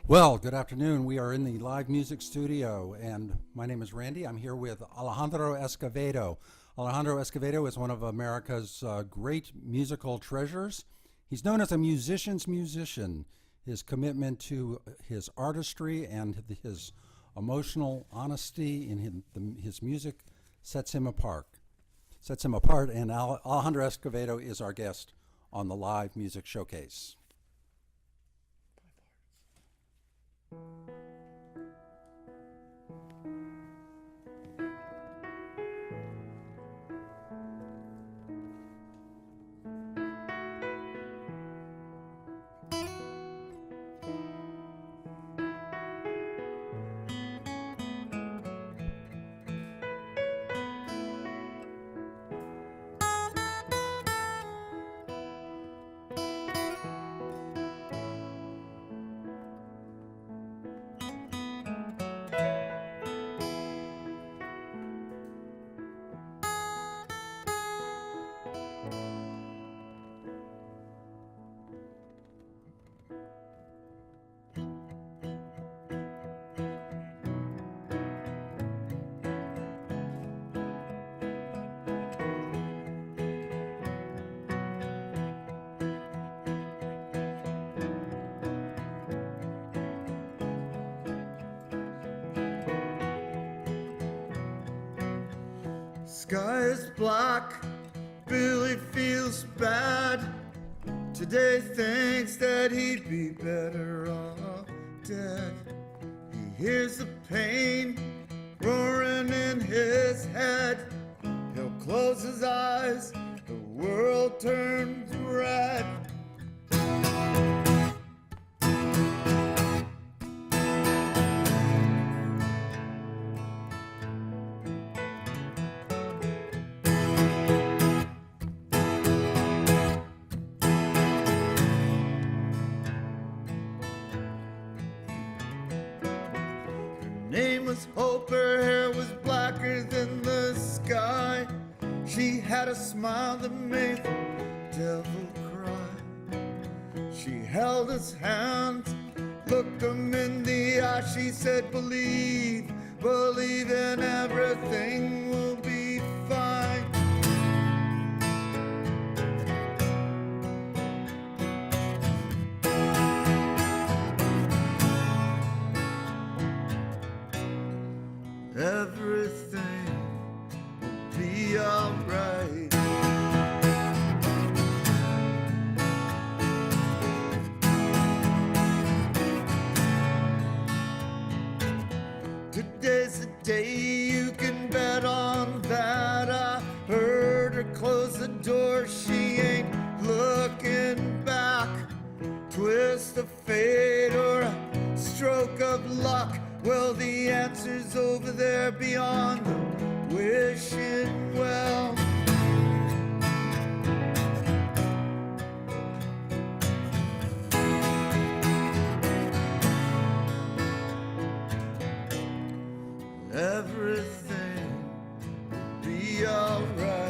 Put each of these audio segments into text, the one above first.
Well, good afternoon. We are in the live music studio, and my name is Randy. I'm here with Alejandro Escovedo. Alejandro Escovedo is one of America's great musical treasures. He's known as a musician's musician. His commitment to his artistry and his emotional honesty in his music sets him apart. And Alejandro Escovedo is our guest on the live music showcase. Sky is black, Billy feels bad. Today thinks that he'd be better off dead. He hears the pain roaring in his head. He'll close his eyes, the world turns red. Name was Hope, her hair was blacker than the sky. She had a smile that made the devil cry. She held his hands, looked him in the eye. She said, believe, believe in everything will be fine. Everything will be alright. Today's the day, you can bet on that. I heard her close the door, she ain't looking back. Twist of fate or a stroke of luck. Well, the answer's over there beyond the wishing well. Everything will be alright.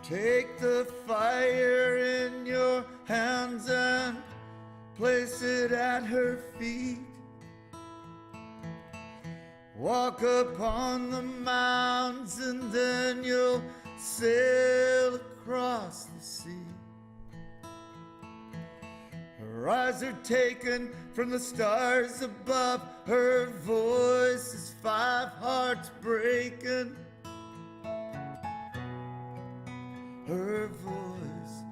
Take the fire in your hands and place it at her feet. Walk upon the mountains and then you'll sail across the sea. Her eyes are taken from the stars above. Her voice is 5 hearts breaking. Her voice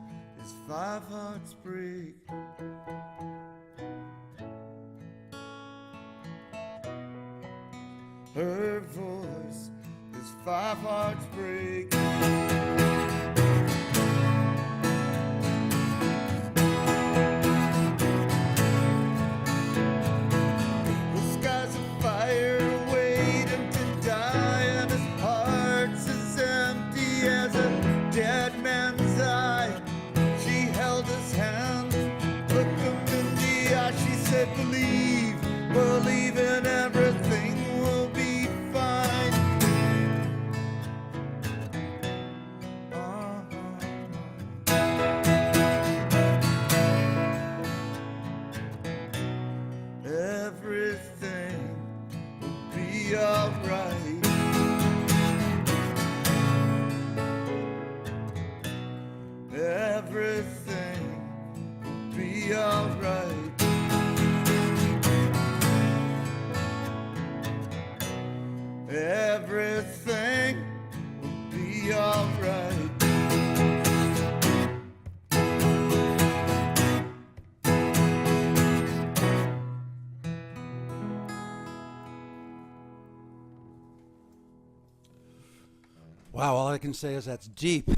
is 5 hearts breaking. Her voice is 5 hearts breaking. The skies of fire waiting to die, and his heart's as empty as a dead man's eye. She held his hand, looked him in the eye. She said, believe, believe in everything will be fine. Everything will be alright. Everything will be alright. Everything will be alright. Wow, all I can say is that's deep.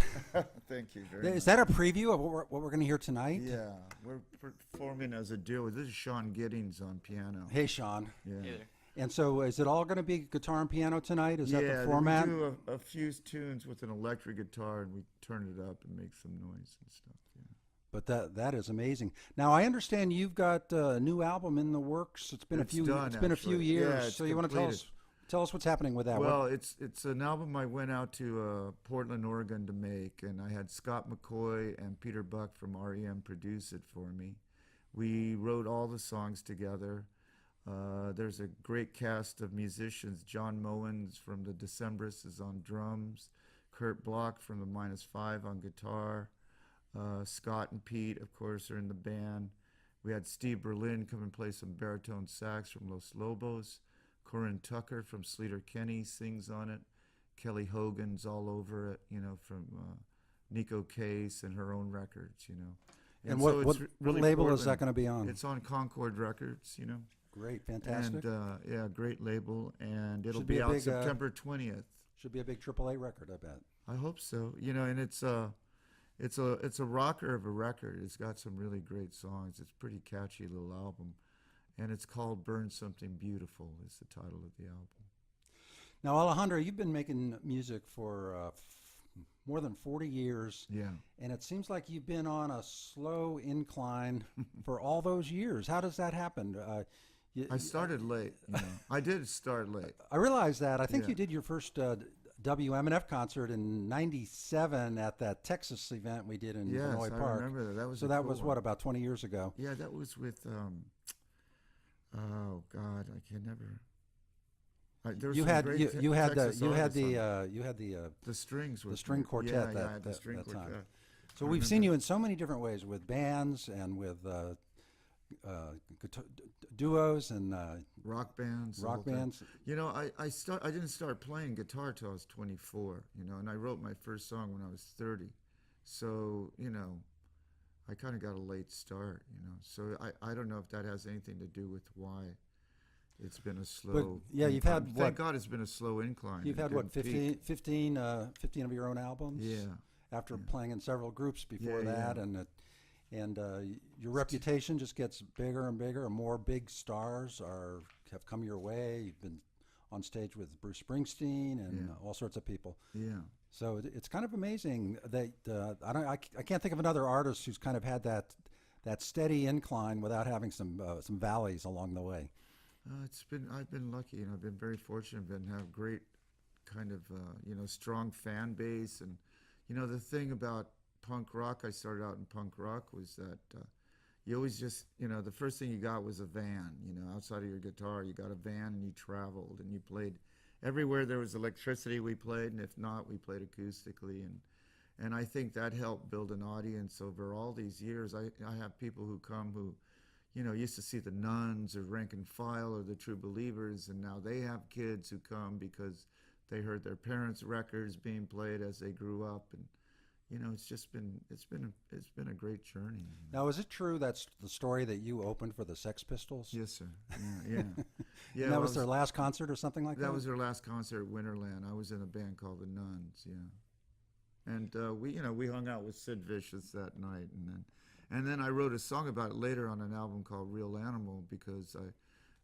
Thank you very much. Is that a preview of what we're going to hear tonight? Yeah, we're performing as a duo. This is Sean Giddings on piano. Hey, Sean. Yeah. Hey there. And so is it all going to be guitar and piano tonight? Is that the format? we do a few tunes with an electric guitar, and we turn it up and make some noise and stuff. Yeah. But that is amazing. Now I understand you've got a new album in the works. It's been a few actually. years. Yeah, it's so you want to tell us what's happening with that? Well, it's an album I went out to Portland, Oregon to make, and I had Scott McCoy and Peter Buck from REM produce it for me. We wrote all the songs together. There's a great cast of musicians. John Mowens from the Decemberists is on drums. Kurt Block from the -5 on guitar. Scott and Pete, of course, are in the band. We had Steve Berlin come and play some baritone sax from Los Lobos. Corinne Tucker from Sleater Kenny sings on it. Kelly Hogan's all over it, from Nico Case and her own records, And so what it's really label is Portland. that going to be on? It's on Concord Records, Great, fantastic. And yeah, great label, and it'll Should be be a out big, September 20th. Should be a big AAA record, I bet. I hope so. And it's a rocker of a record. It's got some really great songs. It's a pretty catchy little album, and it's called "Burn Something Beautiful" is the title of the album. Now, Alejandro, you've been making music for more than 40 years. Yeah. And it seems like you've been on a slow incline for all those years. How does that happen? I started late. I did start late. I realize that. I think Yeah. you did your first WMNF concert in '97 at that Texas event we did in Yes, Illinois I Park. remember that. That was So a that cool was one. what, about 20 years ago? Yeah, that was with. Oh God, I can never. There was You some had great you had the Texas you had artists on it. the strings were the string great. quartet Yeah, that the string that quartet. time. So I we've seen remember. you in so many different ways with bands and with duos and Rock bands. the rock whole thing. bands. I didn't start playing guitar till I was 24. And I wrote my first song when I was 30. So I kind of got a late start. So I don't know if that has anything to do with why it's been a slow. yeah, you've incline. had Thank God it's been a slow incline. You've It had what, didn't peak. 15 of your own albums? Yeah. After playing in several groups before Yeah, that, yeah. and your reputation just gets bigger and bigger, and more big stars have come your way. You've been on stage with Bruce Springsteen and all sorts of people. Yeah. So it's kind of amazing that I can't think of another artist who's kind of had that steady incline without having some valleys along the way. I've been lucky, I've been very fortunate. Have great kind of strong fan base, and you know, the thing about punk rock, I started out in punk rock, was that you always just, you know, the first thing you got was a van. You know, outside of your guitar, you got a van and you traveled and you played everywhere there was electricity. We played, and if not, we played acoustically. And I think that helped build an audience over all these years. I have people who come who, you know, used to see the Nuns or Rank and File or the True Believers, and now they have kids who come because they heard their parents' records being played as they grew up. And you know, it's been a great journey. Now, is it true that's the story that you opened for the Sex Pistols? Yes, sir. Yeah. Yeah. And that was their last concert or something like that? That was their last concert at Winterland. I was in a band called the Nuns. Yeah. And we hung out with Sid Vicious that night, and then I wrote a song about it later on an album called Real Animal, because I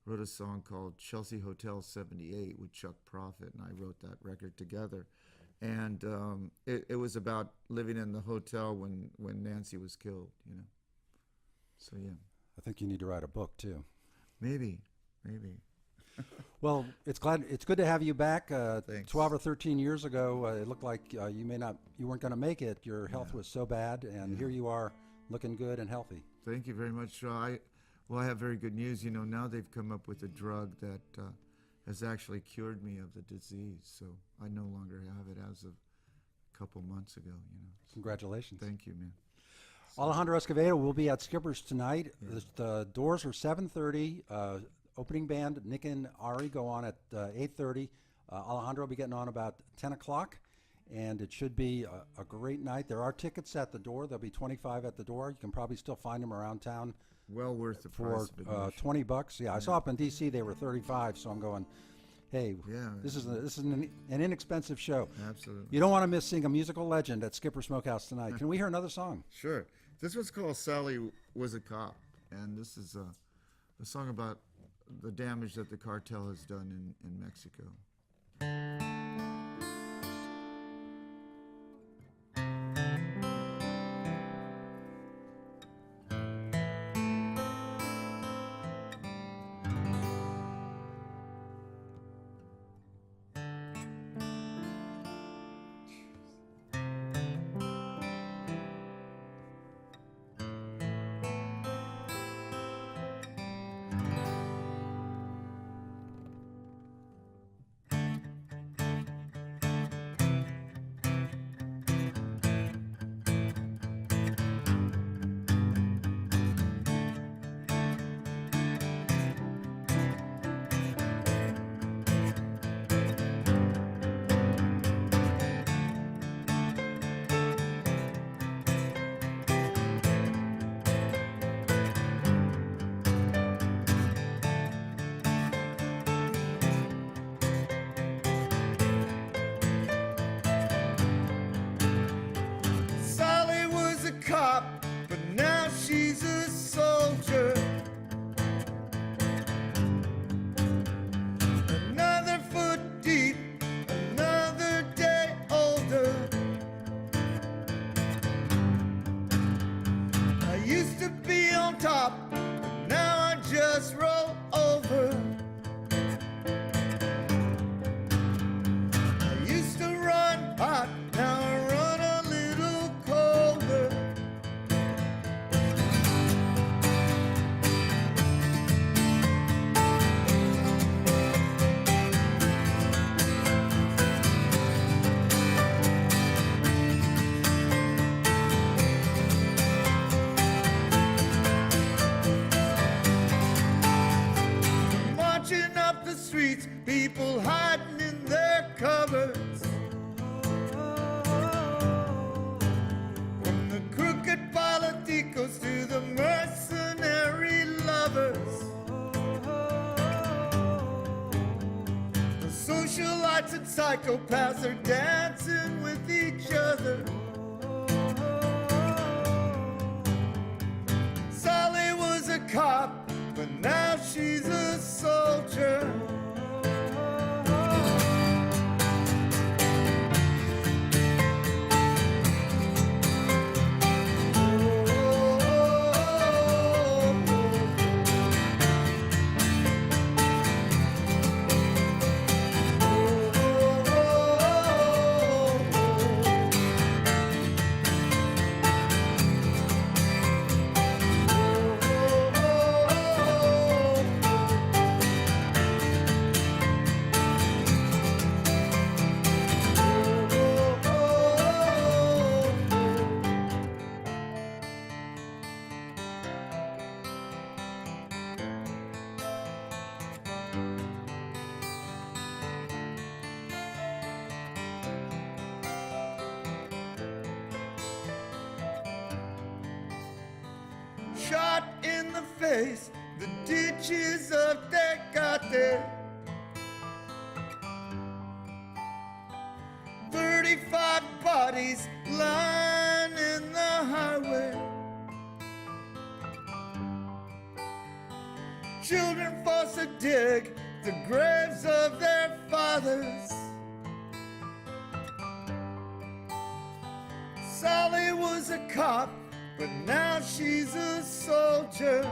wrote a song called Chelsea Hotel 78 with Chuck Prophet, and I wrote that record together. And it was about living in the hotel when Nancy was killed, you know. So yeah. I think you need to write a book too. Maybe. Well, it's good to have you back. Thanks. 12 or 13 years ago, it looked like you weren't going to make it. Your health was so bad, and here you are, looking good and healthy. Thank you very much. I have very good news. You know, now they've come up with a drug that has actually cured me of the disease. So I no longer have it as of a couple months ago. You know. Congratulations. Thank you, man. Alejandro Escovedo will be at Skipper's tonight. Yeah. The doors are 7:30. Opening band, Nick and Ari, go on at 8:30. Alejandro will be getting on about 10 o'clock, and it should be a great night. There are tickets at the door. There'll be 25 at the door. You can probably still find them around town. Well worth the for price of admission. $20. Yeah, I saw up in D.C. they were 35, so I'm going, hey, this is an inexpensive show. Absolutely. You don't want to miss seeing a musical legend at Skipper Smokehouse tonight. Can we hear another song? Sure. This one's called Sally Was a Cop, and this is a song about the damage that the cartel has done in Mexico. But now she's a soldier. Another foot deep, another day older. I used to be on top, but now I just roll over. I used to run hot, now I run a little colder. Marching up the streets, people hiding in their cupboards. From the crooked politicos to the mercenary lovers, the socialites and psychopaths are dancing with each other. Sally was a cop, but now she's a soldier. face the ditches of Tecate. 35 bodies lining the highway. Children forced to dig the graves of their fathers. Sally was a cop, but now she's a soldier.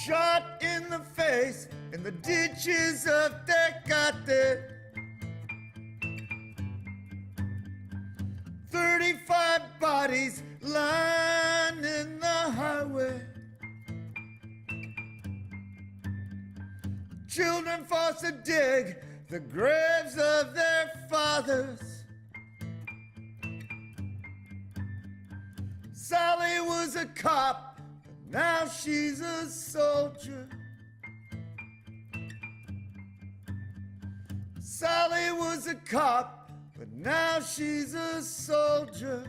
Shot in the face in the ditches of Tecate. 35 bodies lining the highway. Children forced to dig the graves of their fathers. Sally was a cop, but now she's a soldier. Sally was a cop, but now she's a soldier.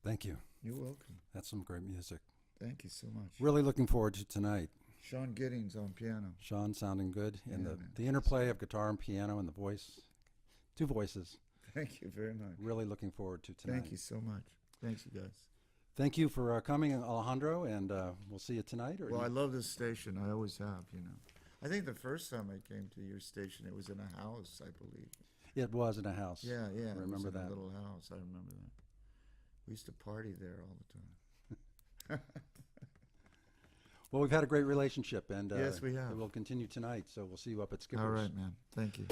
Thank you. You're welcome. That's some great music. Thank you so much. Really looking forward to tonight. Sean Giddings on piano. Sean sounding good, and Yeah, the, man. the interplay of guitar and piano and the voice, two voices. Thank you very much. Really looking forward to tonight. Thank you so much. Thanks, you guys. Thank you for coming, Alejandro, and we'll see you tonight. Or Well, I love this station. I always have, you know. I think the first time I came to your station, it was in a house, I believe. It was in a house. Yeah, yeah. I remember it was in that. a little house. I remember that. We used to party there all the time. Well, we've had a great relationship, and Yes, we have. it will continue tonight. So we'll see you up at Skipper's. All right, man. Thank you.